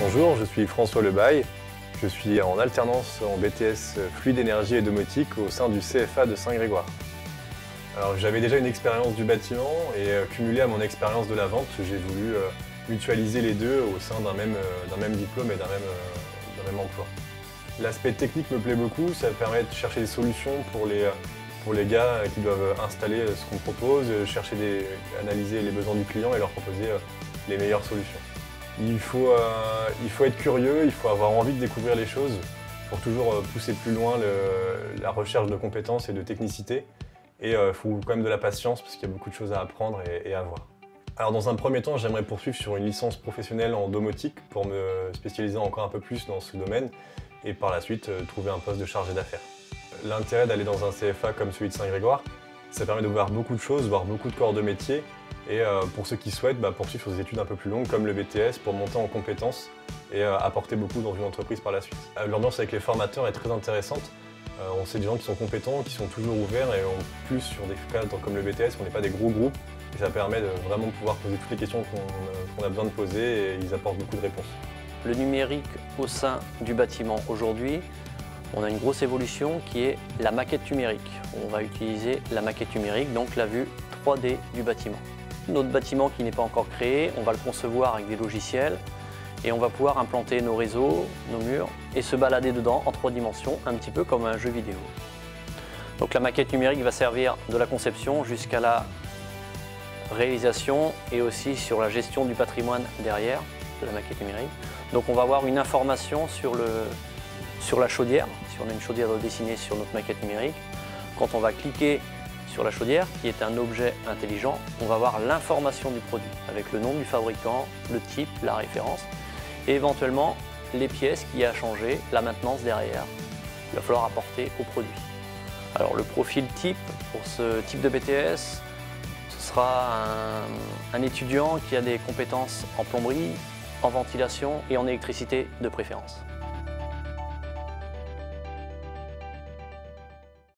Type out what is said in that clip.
Bonjour, je suis François Lebaille. Je suis en alternance en BTS Fluide Énergie et Domotique au sein du CFA de Saint-Grégoire. Alors j'avais déjà une expérience du bâtiment et cumulée à mon expérience de la vente, j'ai voulu mutualiser les deux au sein d'un même diplôme et d'un même emploi. L'aspect technique me plaît beaucoup, ça permet de chercher des solutions pour les gars qui doivent installer ce qu'on propose, analyser les besoins du client et leur proposer les meilleures solutions. Il faut être curieux, il faut avoir envie de découvrir les choses pour toujours pousser plus loin la recherche de compétences et de technicité. Et il faut quand même de la patience parce qu'il y a beaucoup de choses à apprendre et à voir. Alors dans un premier temps, j'aimerais poursuivre sur une licence professionnelle en domotique pour me spécialiser encore un peu plus dans ce domaine et par la suite trouver un poste de chargé d'affaires. L'intérêt d'aller dans un CFA comme celui de Saint-Grégoire, ça permet de voir beaucoup de choses, voir beaucoup de corps de métier. Et pour ceux qui souhaitent poursuivre sur des études un peu plus longues comme le BTS pour monter en compétences et apporter beaucoup dans une entreprise par la suite. L'ambiance avec les formateurs est très intéressante. On sait des gens qui sont compétents, qui sont toujours ouverts et en plus sur des cadres comme le BTS, on n'est pas des gros groupes et ça permet de vraiment pouvoir poser toutes les questions qu'on a besoin de poser et ils apportent beaucoup de réponses. Le numérique au sein du bâtiment aujourd'hui, on a une grosse évolution qui est la maquette numérique. On va utiliser la maquette numérique, donc la vue 3D du bâtiment. Notre bâtiment qui n'est pas encore créé, on va le concevoir avec des logiciels et on va pouvoir implanter nos réseaux, nos murs et se balader dedans en 3 dimensions, un petit peu comme un jeu vidéo. Donc la maquette numérique va servir de la conception jusqu'à la réalisation et aussi sur la gestion du patrimoine derrière de la maquette numérique. Donc on va avoir une information sur la chaudière, si on a une chaudière dessinée sur notre maquette numérique. Quand on va cliquer sur la chaudière, qui est un objet intelligent, on va voir l'information du produit, avec le nom du fabricant, le type, la référence, et éventuellement les pièces qui a changé, la maintenance derrière. Il va falloir apporter au produit. Alors le profil type pour ce type de BTS, ce sera un étudiant qui a des compétences en plomberie, en ventilation et en électricité de préférence.